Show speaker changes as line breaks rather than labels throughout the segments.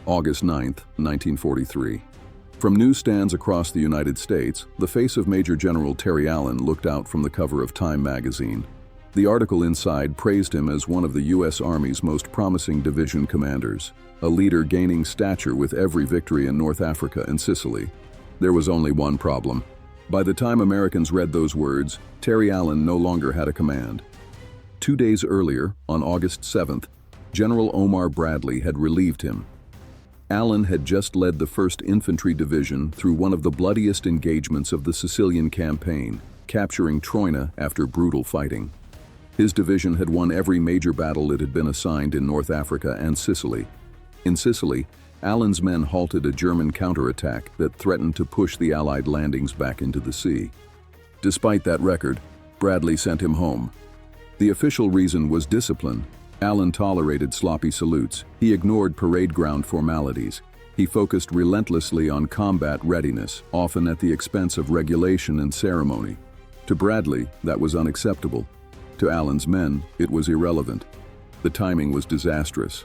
August 9, 1943. From newsstands across the United States, the face of Major General Terry Allen looked out from the cover of Time magazine. The article inside praised him as one of the U.S. Army's most promising division commanders, a leader gaining stature with every victory in North Africa and Sicily. There was only one problem. By the time Americans read those words, Terry Allen no longer had a command. 2 days earlier, on August 7th, General Omar Bradley had relieved him. Allen had just led the 1st Infantry Division through one of the bloodiest engagements of the Sicilian campaign, capturing Troina after brutal fighting. His division had won every major battle it had been assigned in North Africa and Sicily. In Sicily, Allen's men halted a German counterattack that threatened to push the Allied landings back into the sea. Despite that record, Bradley sent him home. The official reason was discipline. Allen tolerated sloppy salutes. He ignored parade ground formalities. He focused relentlessly on combat readiness, often at the expense of regulation and ceremony. To Bradley, that was unacceptable. To Allen's men, it was irrelevant. The timing was disastrous.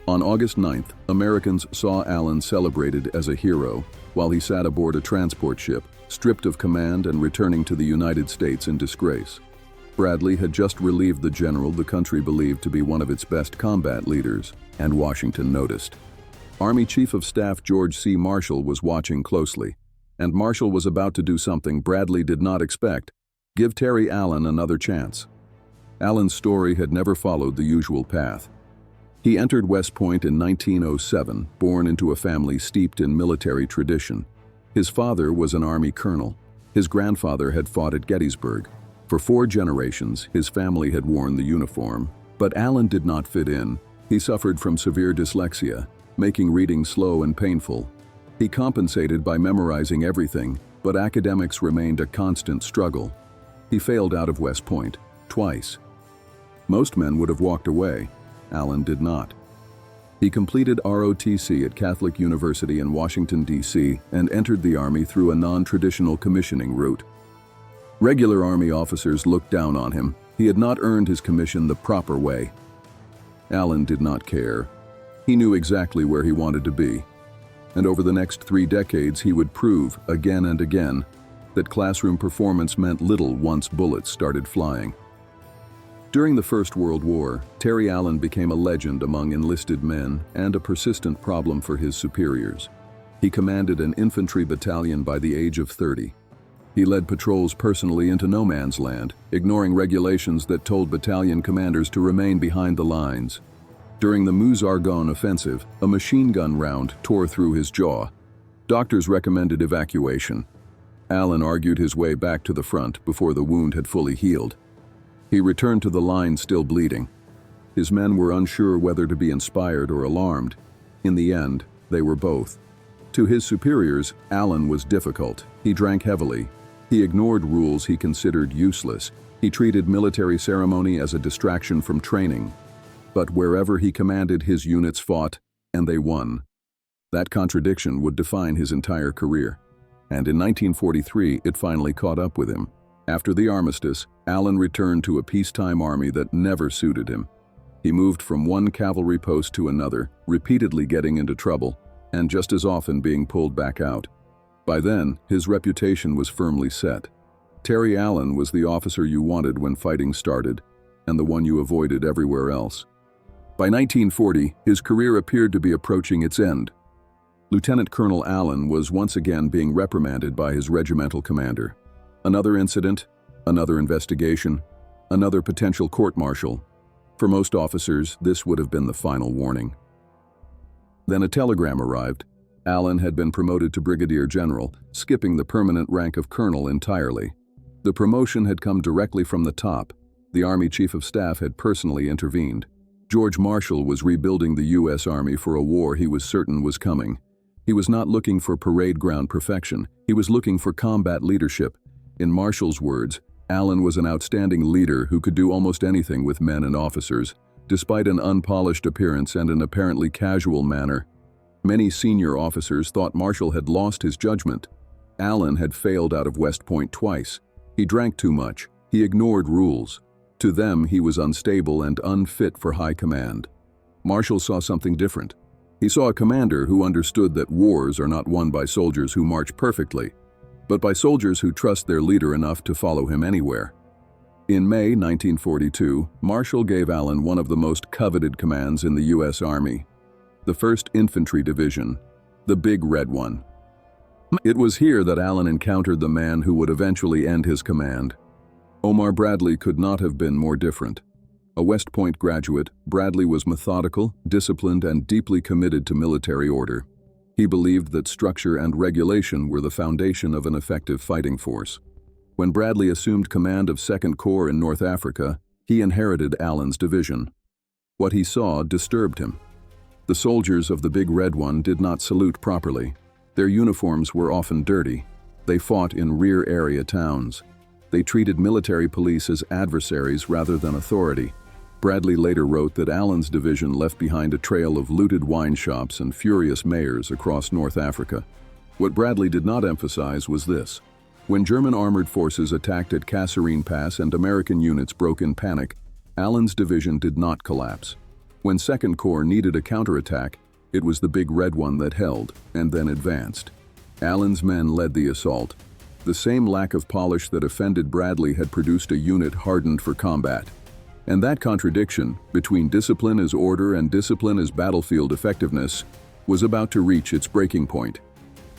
On August 9th, Americans saw Allen celebrated as a hero while he sat aboard a transport ship, stripped of command and returning to the United States in disgrace. Bradley had just relieved the general the country believed to be one of its best combat leaders, and Washington noticed. Army Chief of Staff George C. Marshall was watching closely, and Marshall was about to do something Bradley did not expect: give Terry Allen another chance. Allen's story had never followed the usual path. He entered West Point in 1907, born into a family steeped in military tradition. His father was an Army colonel. His grandfather had fought at Gettysburg. For 4 generations, his family had worn the uniform. But Allen did not fit in. He suffered from severe dyslexia, making reading slow and painful. He compensated by memorizing everything, but academics remained a constant struggle. He failed out of West Point, twice. Most men would have walked away. Allen did not. He completed ROTC at Catholic University in Washington, D.C., and entered the Army through a non-traditional commissioning route. Regular Army officers looked down on him. He had not earned his commission the proper way. Allen did not care. He knew exactly where he wanted to be. And over the next 3 decades, he would prove, again and again, that classroom performance meant little once bullets started flying. During the First World War, Terry Allen became a legend among enlisted men and a persistent problem for his superiors. He commanded an infantry battalion by the age of 30. He led patrols personally into no man's land, ignoring regulations that told battalion commanders to remain behind the lines. During the Meuse-Argonne offensive, a machine gun round tore through his jaw. Doctors recommended evacuation. Allen argued his way back to the front before the wound had fully healed. He returned to the line still bleeding. His men were unsure whether to be inspired or alarmed. In the end, they were both. To his superiors, Allen was difficult. He drank heavily. He ignored rules he considered useless. He treated military ceremony as a distraction from training. But wherever he commanded, his units fought, and they won. That contradiction would define his entire career. And in 1943, it finally caught up with him. After the armistice, Allen returned to a peacetime army that never suited him. He moved from one cavalry post to another, repeatedly getting into trouble, and just as often being pulled back out. By then, his reputation was firmly set. Terry Allen was the officer you wanted when fighting started, and the one you avoided everywhere else. By 1940, his career appeared to be approaching its end. Lieutenant Colonel Allen was once again being reprimanded by his regimental commander. Another incident, another investigation, another potential court-martial. For most officers, this would have been the final warning. Then a telegram arrived. Allen had been promoted to brigadier general, skipping the permanent rank of colonel entirely. The promotion had come directly from the top. The Army Chief of Staff had personally intervened. George Marshall was rebuilding the U.S. Army for a war he was certain was coming. He was not looking for parade ground perfection. He was looking for combat leadership. In Marshall's words, Allen was an outstanding leader who could do almost anything with men and officers, despite an unpolished appearance and an apparently casual manner. Many senior officers thought Marshall had lost his judgment. Allen had failed out of West Point twice. He drank too much. He ignored rules. To them, he was unstable and unfit for high command. Marshall saw something different. He saw a commander who understood that wars are not won by soldiers who march perfectly, but by soldiers who trust their leader enough to follow him anywhere. In May 1942, Marshall gave Allen one of the most coveted commands in the U.S. Army, the 1st Infantry Division, the Big Red One. It was here that Allen encountered the man who would eventually end his command. Omar Bradley could not have been more different. A West Point graduate, Bradley was methodical, disciplined, and deeply committed to military order. He believed that structure and regulation were the foundation of an effective fighting force. When Bradley assumed command of 2nd Corps in North Africa, he inherited Allen's division. What he saw disturbed him. The soldiers of the Big Red One did not salute properly. Their uniforms were often dirty. They fought in rear area towns. They treated military police as adversaries rather than authority. Bradley later wrote that Allen's division left behind a trail of looted wine shops and furious mayors across North Africa. What Bradley did not emphasize was this. When German armored forces attacked at Kasserine Pass and American units broke in panic, Allen's division did not collapse. When 2nd Corps needed a counterattack, it was the Big Red One that held and then advanced. Allen's men led the assault. The same lack of polish that offended Bradley had produced a unit hardened for combat. And that contradiction, between discipline as order and discipline as battlefield effectiveness, was about to reach its breaking point.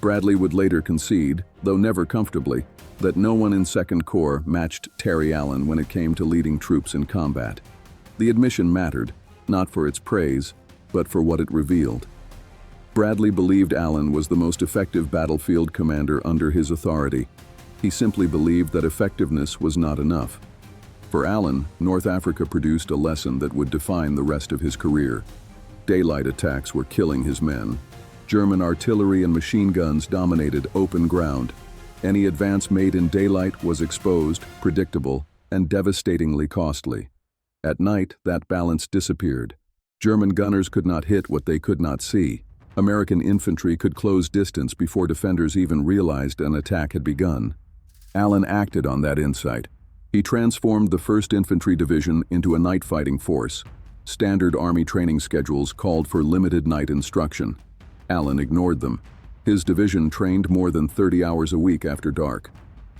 Bradley would later concede, though never comfortably, that no one in 2nd Corps matched Terry Allen when it came to leading troops in combat. The admission mattered, not for its praise, but for what it revealed. Bradley believed Allen was the most effective battlefield commander under his authority. He simply believed that effectiveness was not enough. For Allen, North Africa produced a lesson that would define the rest of his career. Daylight attacks were killing his men. German artillery and machine guns dominated open ground. Any advance made in daylight was exposed, predictable, and devastatingly costly. At night, that balance disappeared. German gunners could not hit what they could not see. American infantry could close distance before defenders even realized an attack had begun. Allen acted on that insight. He transformed the 1st Infantry Division into a night fighting force. Standard Army training schedules called for limited night instruction. Allen ignored them. His division trained more than 30 hours a week after dark.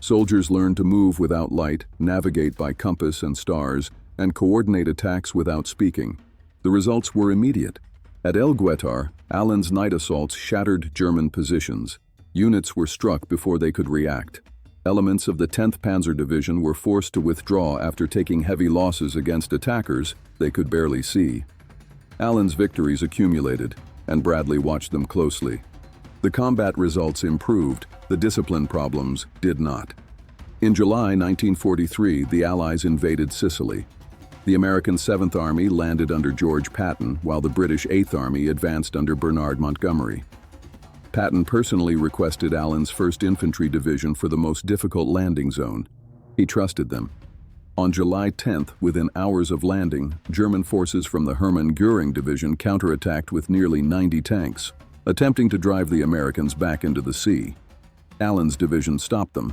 Soldiers learned to move without light, navigate by compass and stars, and coordinate attacks without speaking. The results were immediate. At El Guetar, Allen's night assaults shattered German positions. Units were struck before they could react. Elements of the 10th Panzer Division were forced to withdraw after taking heavy losses against attackers they could barely see. Allen's victories accumulated, and Bradley watched them closely. The combat results improved, the discipline problems did not. In July 1943, the Allies invaded Sicily. The American 7th Army landed under George Patton, while the British 8th Army advanced under Bernard Montgomery. Patton personally requested Allen's 1st Infantry Division for the most difficult landing zone. He trusted them. On July 10th, within hours of landing, German forces from the Hermann Göring Division counterattacked with nearly 90 tanks, attempting to drive the Americans back into the sea. Allen's division stopped them.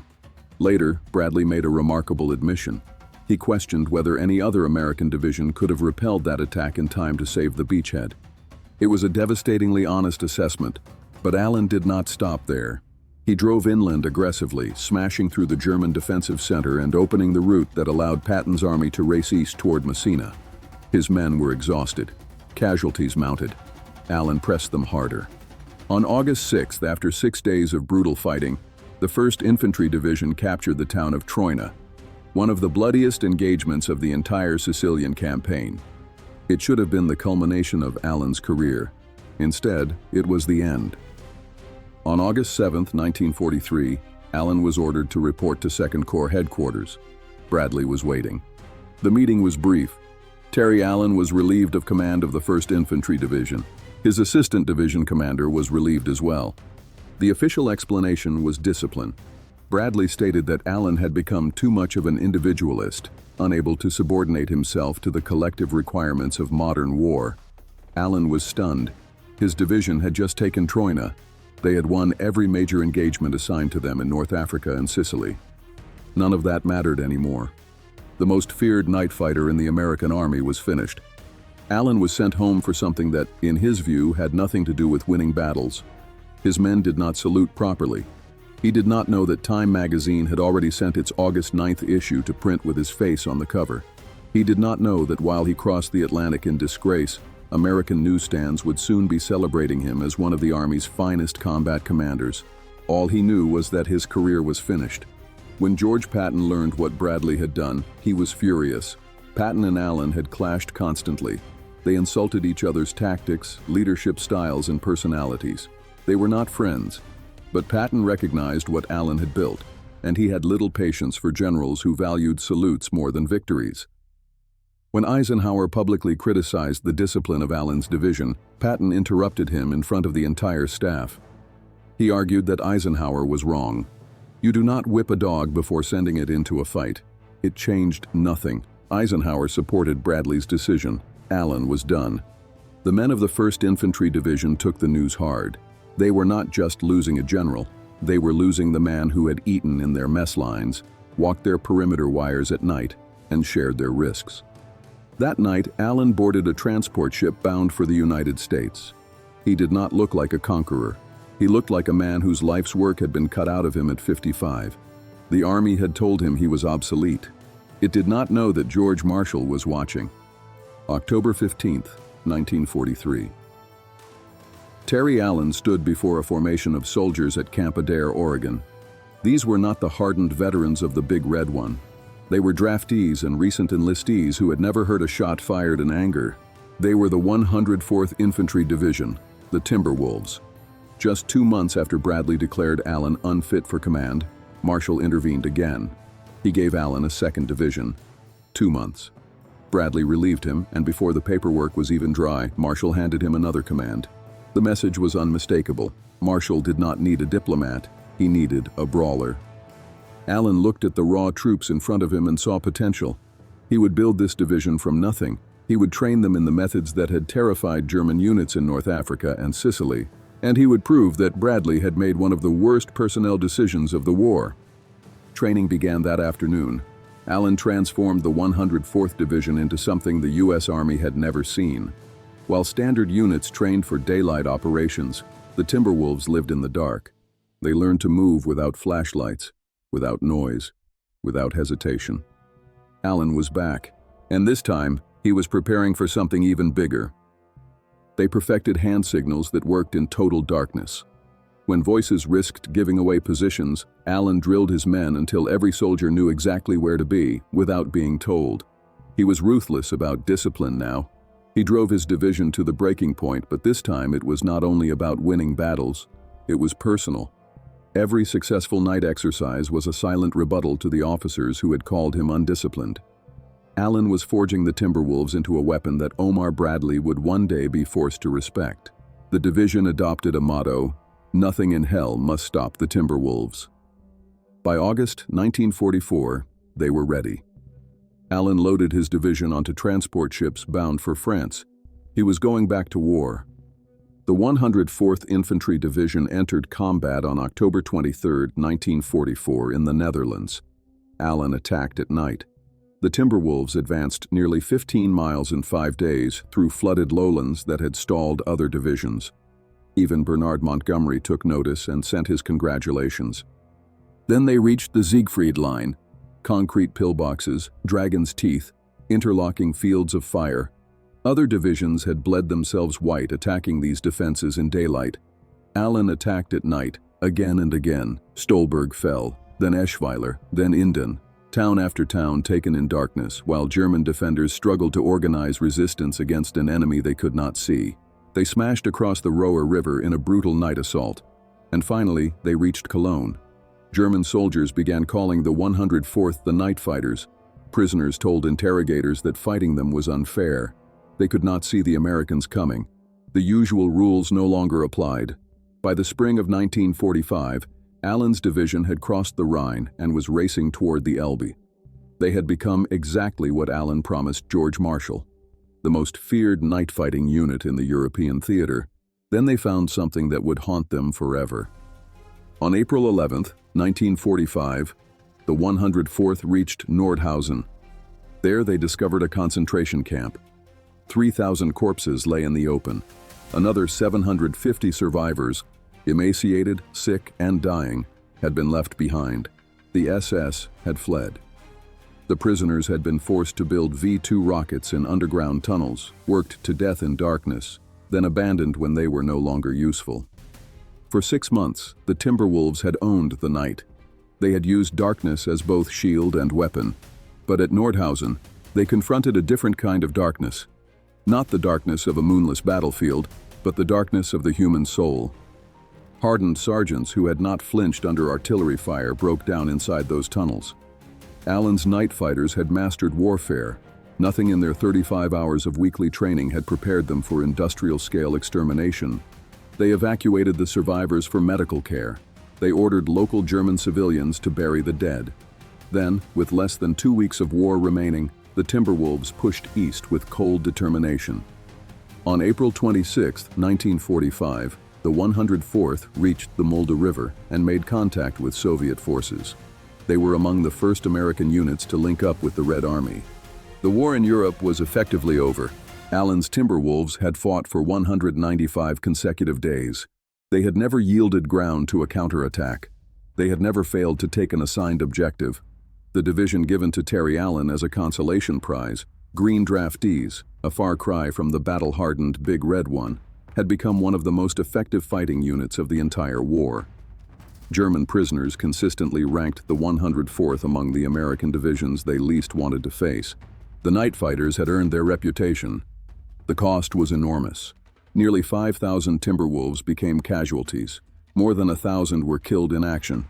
Later, Bradley made a remarkable admission. He questioned whether any other American division could have repelled that attack in time to save the beachhead. It was a devastatingly honest assessment, but Allen did not stop there. He drove inland aggressively, smashing through the German defensive center and opening the route that allowed Patton's army to race east toward Messina. His men were exhausted. Casualties mounted. Allen pressed them harder. On August 6th, after 6 days of brutal fighting, the 1st Infantry Division captured the town of Troina, one of the bloodiest engagements of the entire Sicilian campaign. It should have been the culmination of Allen's career. Instead, it was the end. On August 7, 1943, Allen was ordered to report to 2nd Corps headquarters. Bradley was waiting. The meeting was brief. Terry Allen was relieved of command of the 1st Infantry Division. His assistant division commander was relieved as well. The official explanation was discipline. Bradley stated that Allen had become too much of an individualist, unable to subordinate himself to the collective requirements of modern war. Allen was stunned. His division had just taken Troina. They had won every major engagement assigned to them in North Africa and Sicily. None of that mattered anymore. The most feared night fighter in the American army was finished. Allen was sent home for something that, in his view, had nothing to do with winning battles. His men did not salute properly. He did not know that Time magazine had already sent its August 9th issue to print with his face on the cover. He did not know that while he crossed the Atlantic in disgrace, American newsstands would soon be celebrating him as one of the Army's finest combat commanders. All he knew was that his career was finished. When George Patton learned what Bradley had done, he was furious. Patton and Allen had clashed constantly. They insulted each other's tactics, leadership styles, and personalities. They were not friends. But Patton recognized what Allen had built, and he had little patience for generals who valued salutes more than victories. When Eisenhower publicly criticized the discipline of Allen's division, Patton interrupted him in front of the entire staff. He argued that Eisenhower was wrong. You do not whip a dog before sending it into a fight. It changed nothing. Eisenhower supported Bradley's decision. Allen was done. The men of the 1st Infantry Division took the news hard. They were not just losing a general. They were losing the man who had eaten in their mess lines, walked their perimeter wires at night, and shared their risks. That night, Allen boarded a transport ship bound for the United States. He did not look like a conqueror. He looked like a man whose life's work had been cut out of him at 55. The Army had told him he was obsolete. It did not know that George Marshall was watching. October 15, 1943. Terry Allen stood before a formation of soldiers at Camp Adair, Oregon. These were not the hardened veterans of the Big Red One. They were draftees and recent enlistees who had never heard a shot fired in anger. They were the 104th Infantry Division, the Timberwolves. Just 2 months after Bradley declared Allen unfit for command, Marshall intervened again. He gave Allen a 2nd division. 2 months. Bradley relieved him, and before the paperwork was even dry, Marshall handed him another command. The message was unmistakable. Marshall did not need a diplomat. He needed a brawler. Allen looked at the raw troops in front of him and saw potential. He would build this division from nothing. He would train them in the methods that had terrified German units in North Africa and Sicily, and he would prove that Bradley had made one of the worst personnel decisions of the war. Training began that afternoon. Allen transformed the 104th Division into something the U.S. Army had never seen. While standard units trained for daylight operations, the Timberwolves lived in the dark. They learned to move without flashlights, without noise, without hesitation. Allen was back, and this time, he was preparing for something even bigger. They perfected hand signals that worked in total darkness. When voices risked giving away positions, Allen drilled his men until every soldier knew exactly where to be, without being told. He was ruthless about discipline now. He drove his division to the breaking point, but this time it was not only about winning battles, it was personal. Every successful night exercise was a silent rebuttal to the officers who had called him undisciplined. Allen was forging the Timberwolves into a weapon that Omar Bradley would one day be forced to respect. The division adopted a motto, "Nothing in hell must stop the Timberwolves." By August 1944, they were ready. Allen loaded his division onto transport ships bound for France. He was going back to war. The 104th Infantry Division entered combat on October 23, 1944, in the Netherlands. Allen attacked at night. The Timberwolves advanced nearly 15 miles in 5 days through flooded lowlands that had stalled other divisions. Even Bernard Montgomery took notice and sent his congratulations. Then they reached the Siegfried Line, concrete pillboxes, dragon's teeth, interlocking fields of fire. Other divisions had bled themselves white attacking these defenses in daylight. Allen attacked at night, again and again. Stolberg fell, then Eschweiler, then Inden. Town after town taken in darkness, while German defenders struggled to organize resistance against an enemy they could not see. They smashed across the Roer River in a brutal night assault. And finally, they reached Cologne. German soldiers began calling the 104th the Night Fighters. Prisoners told interrogators that fighting them was unfair. They could not see the Americans coming. The usual rules no longer applied. By the spring of 1945, Allen's division had crossed the Rhine and was racing toward the Elbe. They had become exactly what Allen promised George Marshall, the most feared night-fighting unit in the European theater. Then they found something that would haunt them forever. On April 11, 1945, the 104th reached Nordhausen. There they discovered a concentration camp. 3,000 corpses lay in the open. Another 750 survivors, emaciated, sick, and dying, had been left behind. The SS had fled. The prisoners had been forced to build V-2 rockets in underground tunnels, worked to death in darkness, then abandoned when they were no longer useful. For 6 months, the Timberwolves had owned the night. They had used darkness as both shield and weapon. But at Nordhausen, they confronted a different kind of darkness. Not the darkness of a moonless battlefield, but the darkness of the human soul. Hardened sergeants who had not flinched under artillery fire broke down inside those tunnels. Allen's night fighters had mastered warfare. Nothing in their 35 hours of weekly training had prepared them for industrial-scale extermination. They evacuated the survivors for medical care. They ordered local German civilians to bury the dead. Then, with less than 2 weeks of war remaining, the Timberwolves pushed east with cold determination. On April 26, 1945, the 104th reached the Mulde River and made contact with Soviet forces. They were among the first American units to link up with the Red Army. The war in Europe was effectively over. Allen's Timberwolves had fought for 195 consecutive days. They had never yielded ground to a counterattack. They had never failed to take an assigned objective. The division given to Terry Allen as a consolation prize, Green Draftees, a far cry from the battle-hardened Big Red One, had become one of the most effective fighting units of the entire war. German prisoners consistently ranked the 104th among the American divisions they least wanted to face. The night fighters had earned their reputation. The cost was enormous. Nearly 5,000 Timberwolves became casualties. More than 1,000 were killed in action.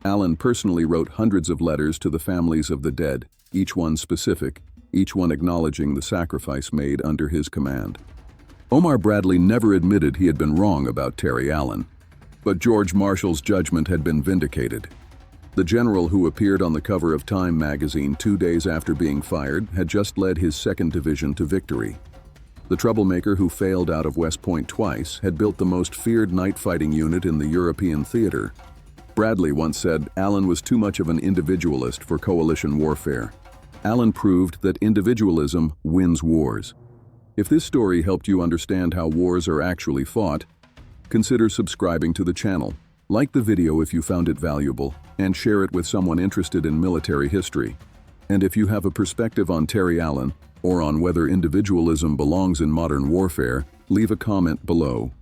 Allen personally wrote hundreds of letters to the families of the dead, each one specific, each one acknowledging the sacrifice made under his command. Omar Bradley never admitted he had been wrong about Terry Allen. But George Marshall's judgment had been vindicated. The general who appeared on the cover of Time magazine 2 days after being fired had just led his 2nd Division to victory. The troublemaker who failed out of West Point twice had built the most feared night fighting unit in the European theater. Bradley once said Allen was too much of an individualist for coalition warfare. Allen proved that individualism wins wars. If this story helped you understand how wars are actually fought, consider subscribing to the channel. Like the video if you found it valuable, and share it with someone interested in military history. And if you have a perspective on Terry Allen, or on whether individualism belongs in modern warfare, leave a comment below.